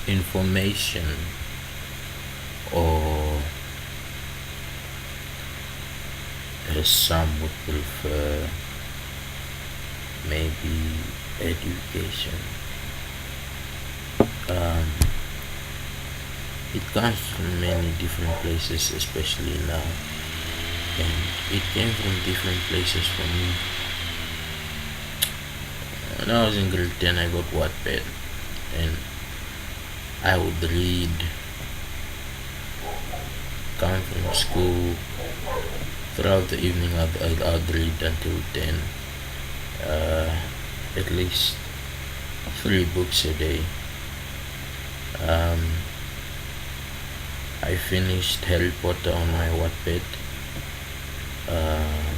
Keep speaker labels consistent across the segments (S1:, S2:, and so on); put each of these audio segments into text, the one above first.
S1: information, or as some would prefer, maybe education. Um, it comes from many different places, especially now, and it came from different places for me. When I was in grade 10, I got Wattpad, and I would read, come from school, throughout the evening I'd read until 10, uh, at least 3 books a day. Um, I finished Harry Potter on my Wattpad. Um,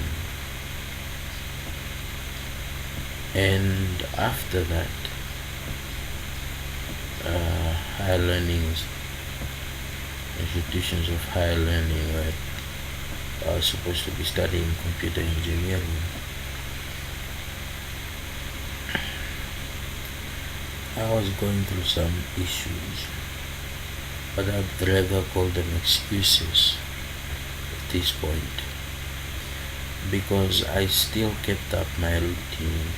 S1: and after that, higher learning institutions of higher learning where I was supposed to be studying computer engineering. I was going through some issues, but I'd rather call them excuses at this point, because I still kept up my routine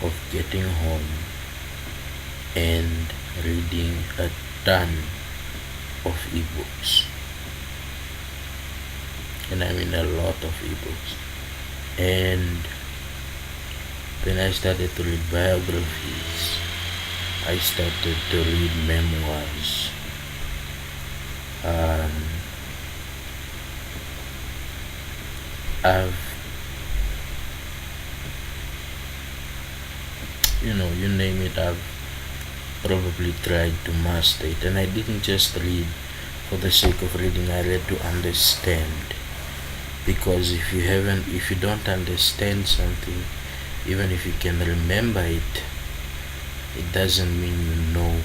S1: of getting home and reading a ton of ebooks, and I mean a lot of ebooks. And then I started to read biographies. I started to read memoirs. Um, I've, you name it, I've probably tried to master it. And I didn't just read for the sake of reading, I read to understand. Because if you don't understand something, even if you can remember it, it doesn't mean you know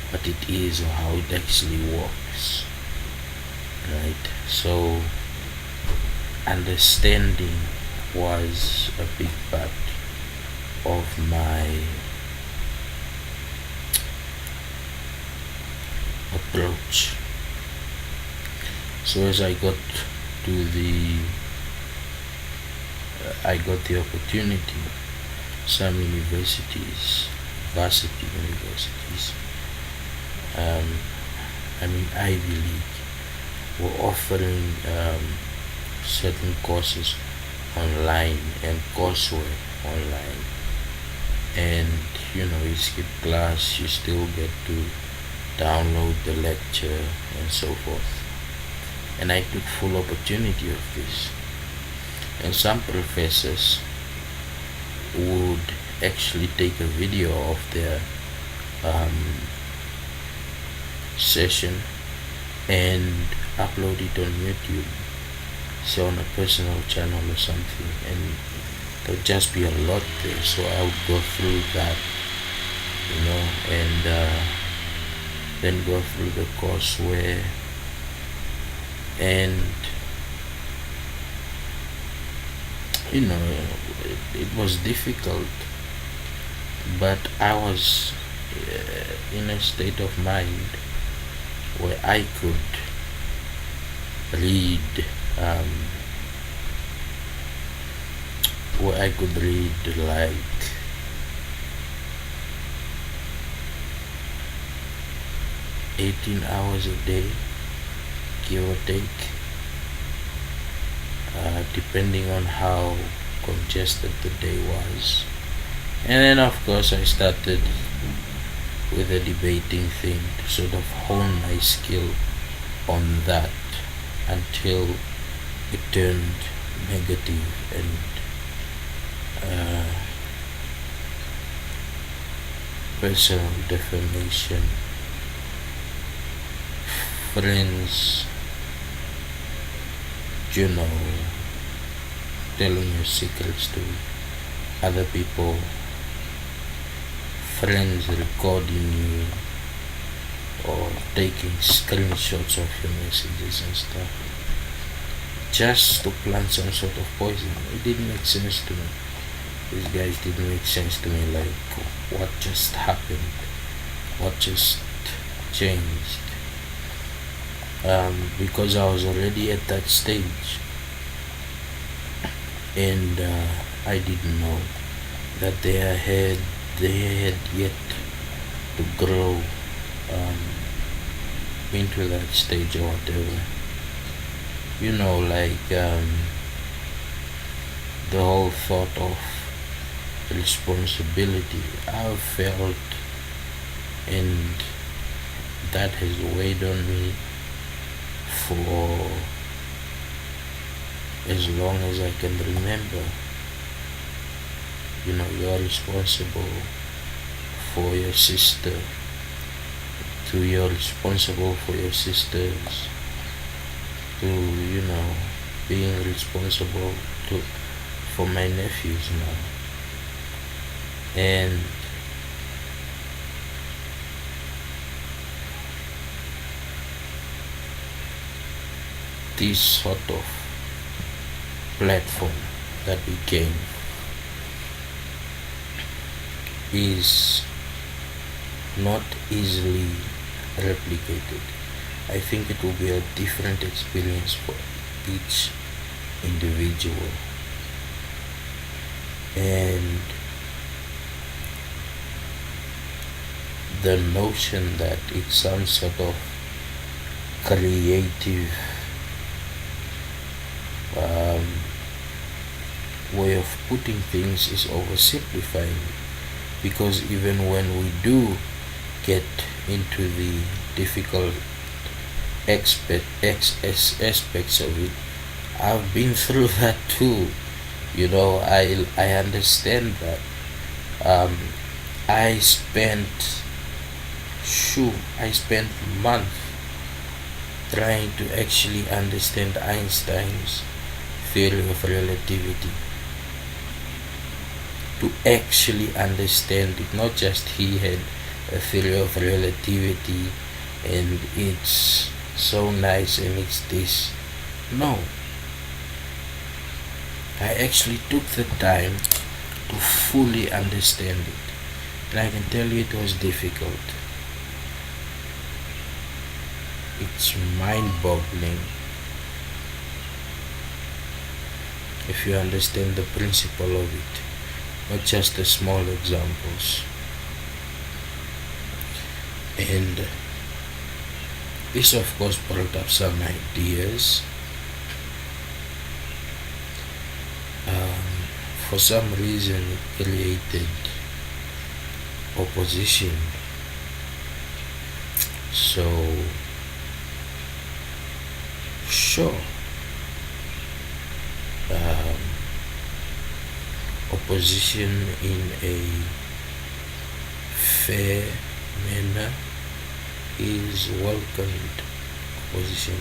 S1: what it is or how it actually works, right? So understanding was a big part of my approach. So as I got the opportunity, some universities, varsity universities, Ivy League, were offering certain courses online and coursework online. And you skip class, you still get to download the lecture and so forth. And I took full opportunity of this. And some professors would actually take a video of their session and upload it on YouTube, so on a personal channel or something, and there'll just be a lot there. So I would go through that, and then go through the courseware, and it was difficult, but I was in a state of mind where I could read like 18 hours a day, give or take, depending on how congested the day was. And then of course I started with a debating thing to sort of hone my skill on that until it turned negative, and personal defamation, friends, telling your secrets to other people, friends recording you or taking screenshots of your messages and stuff. just to plant some sort of poison. It didn't make sense to me. These guys didn't make sense to me. Like, what just happened? What just changed? Because I was already at that stage, and I didn't know that they had yet to grow um, into that stage or whatever. Like the whole thought of responsibility I've felt, and that has weighed on me for as long as I can remember. You're responsible for your sister, you're responsible for your sisters, to being responsible to for my nephews now. And this sort of platform that we gain is not easily replicated. I think it will be a different experience for each individual. And the notion that it's some sort of creative um, way of putting things is oversimplifying, because even when we do get into the difficult aspects of it, I've been through that too. I understand that. um, I spent I spent months trying to actually understand Einstein's theory of relativity, to actually understand it. Not just he had a theory of relativity and it's so nice and it's this. No, I actually took the time to fully understand it, and I can tell you it was difficult. It's mind-boggling if you understand the principle of it, not just the small examples. And this, of course, brought up some ideas. For some reason, it created opposition. So, sure, um, opposition in a fair manner is welcomed opposition,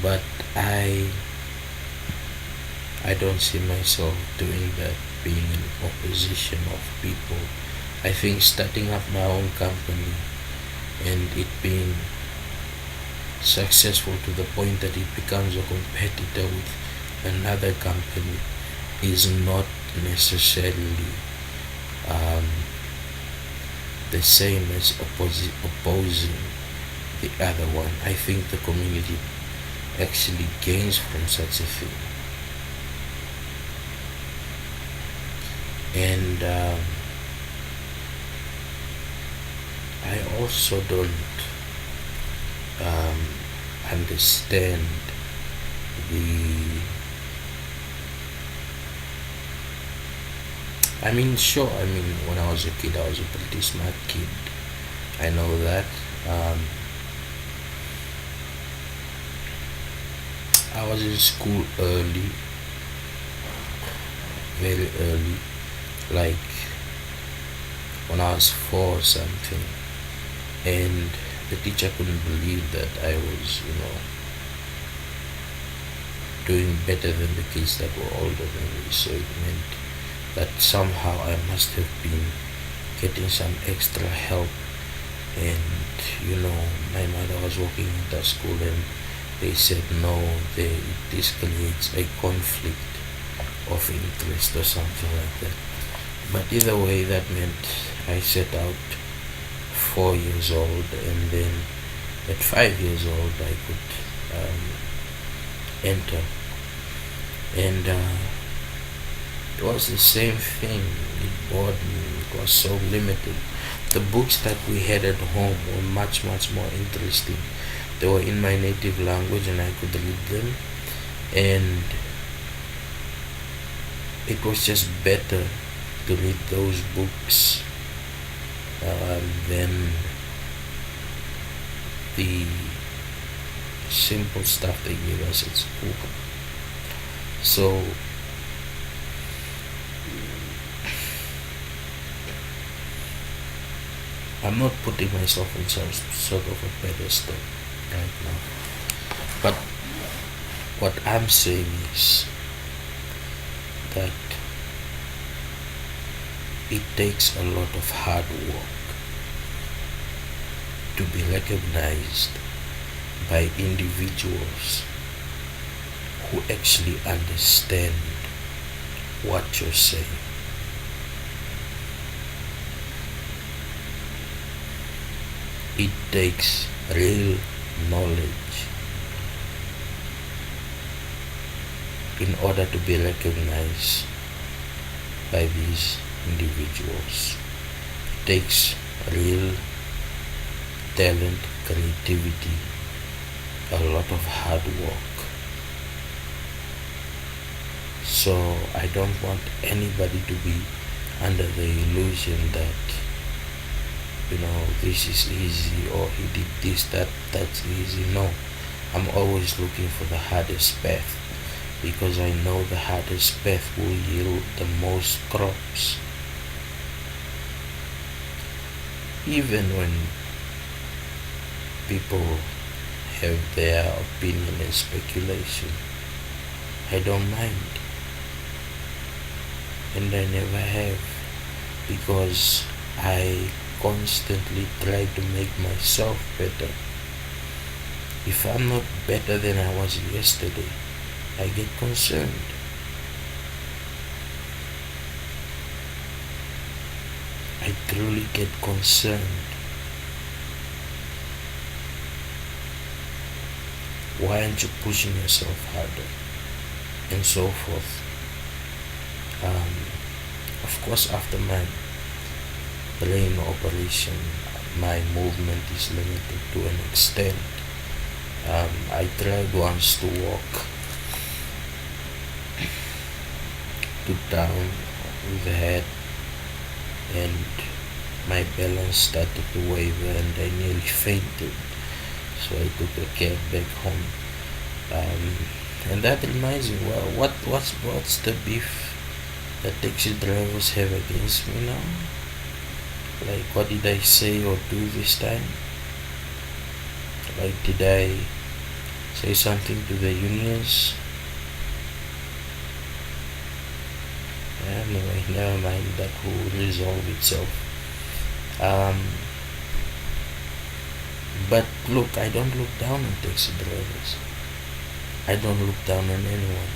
S1: but I don't see myself doing that, being in opposition of people. I think starting up my own company and it being successful to the point that it becomes a competitor with another company is not necessarily um, the same as opposing the other one. I think the community actually gains from such a thing. And I also don't understand the sure, when I was a kid, I was a pretty smart kid. I know that. Um, I was in school early, very early, like when I was four or something, and the teacher couldn't believe that I was, doing better than the kids that were older than me. So it meant that somehow I must have been getting some extra help. And my mother was working in that school, and they said no, this creates a conflict of interest or something like that. But either way, that meant I set out 4 years old, and then at 5 years old I could enter, and it was the same thing. It bored me. It was so limited. The books that we had at home were much more interesting. They were in my native language and I could read them, and it was just better to read those books than the simple stuff they gave us at school. So I'm not putting myself on some sort of a pedestal right now. But what I'm saying is that it takes a lot of hard work to be recognized by individuals who actually understand what you're saying. It takes real knowledge in order to be recognized by these individuals. It takes real talent, creativity, a lot of hard work. So I don't want anybody to be under the illusion that this is easy, or he did this, that's easy. No, I'm always looking for the hardest path, because I know the hardest path will yield the most crops. Even when people have their opinion and speculation, I don't mind, and I never have, because I constantly try to make myself better. If I'm not better than I was yesterday, I get concerned. I truly get concerned. Why aren't you pushing yourself harder? And so forth. Of course, after my brain operation, my movement is limited to an extent. I tried once to walk to town with the head, and my balance started to waver and I nearly fainted. So I took a cab back home. And that reminds me, well, what's the beef that taxi drivers have against me now? Like, what did I say or do this time? Like, did I say something to the unions? Anyway, never mind, that will resolve itself. But look, I don't look down on taxi drivers. I don't look down on anyone.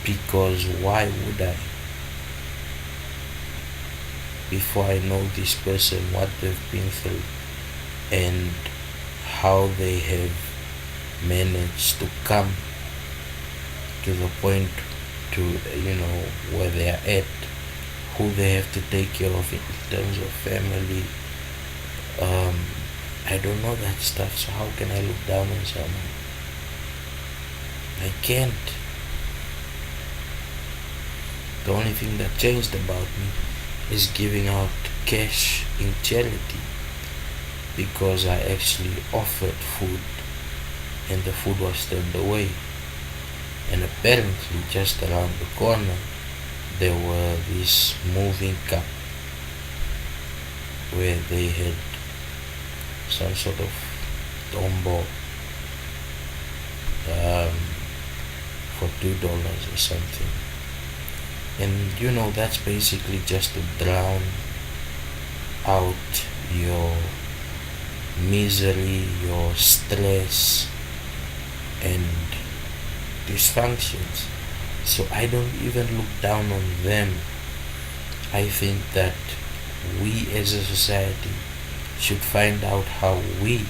S1: Because why would I? Before I know this person, what they've been through, and how they have managed to come to the point to where they are at, who they have to take care of in terms of family. I don't know that stuff, so how can I look down on someone? I can't. The only thing that changed about me is giving out cash in charity, because I actually offered food and the food was turned away. And apparently just around the corner there were this moving cup where they had some sort of tombo for $2 or something. And that's basically just to drown out your misery, your stress, and dysfunctions. So I don't even look down on them. I think that we as a society should find out how we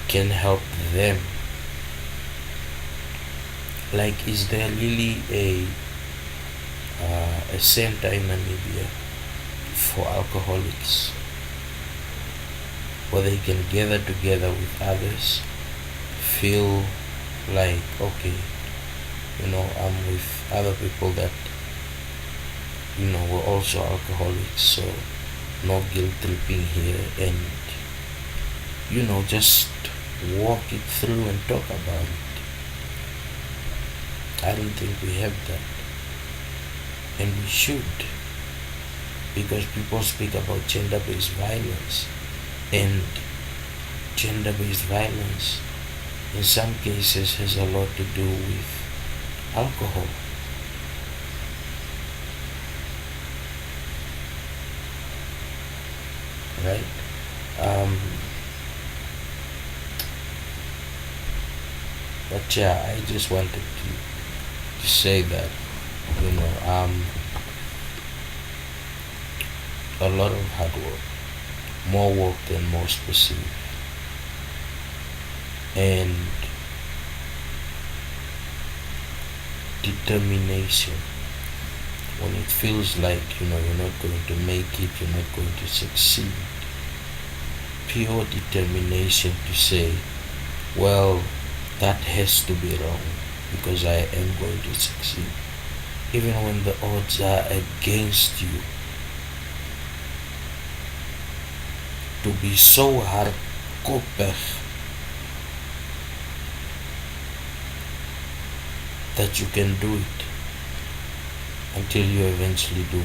S1: can help them. Like, is there really a center in Namibia for alcoholics where they can gather together with others, feel like, okay, I'm with other people that, were also alcoholics, so no guilt tripping here, and, just walk it through and talk about it. I don't think we have that, and we should, because people speak about gender-based violence, and gender-based violence in some cases has a lot to do with alcohol. Right? Um, but yeah, I just wanted to say that, a lot of hard work, more work than most perceive, and determination. When it feels like, you're not going to make it, you're not going to succeed, pure determination to say, well, that has to be wrong because I am going to succeed. Even when the odds are against you, to be so hardkoppig that you can do it until you eventually do it.